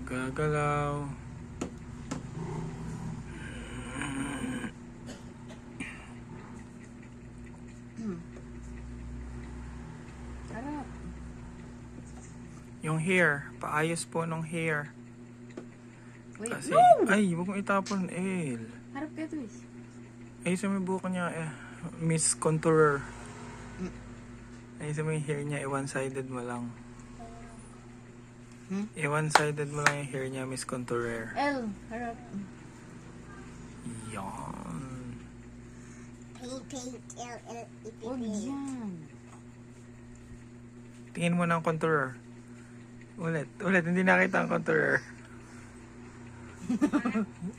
Gagalaw. Harap. Yung hair. Paayos po nung hair. Wait, Kasi, no! ay, huwag mong itapon, El. Harap ka, Twis. Ay, sa may buhok niya, Miss Contourer. Ay, sa may hair niya, one-sided mo lang. One-sided mo lang yung hair niya, Miss Contourer. L, harap. Yan. Huwag yan. Tingin mo ng contourer. Ulit, hindi nakita ang contourer.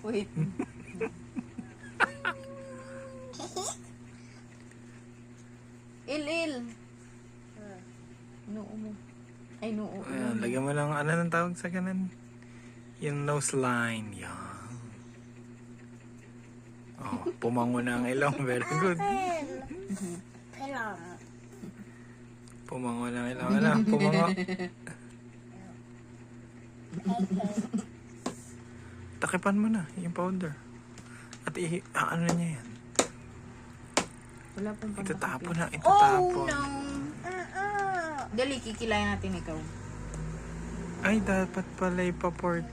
Wait. Il. Noo mo. Ay, noo. Ayan, lagyan mo lang, ano nang tawag sa kanan? Yung nose line. Yan. Oh, pumango na ang ilong. Very good. Pumango na ang ilong. Ano? Pumango. Takipan mo na yung powder. At ano niya yan? Wala pong Itatapon pangkakapit. na. Itatapon. Oh, no. Dali, kikilayan natin ikaw. Ay, dapat pala ipa-portrait.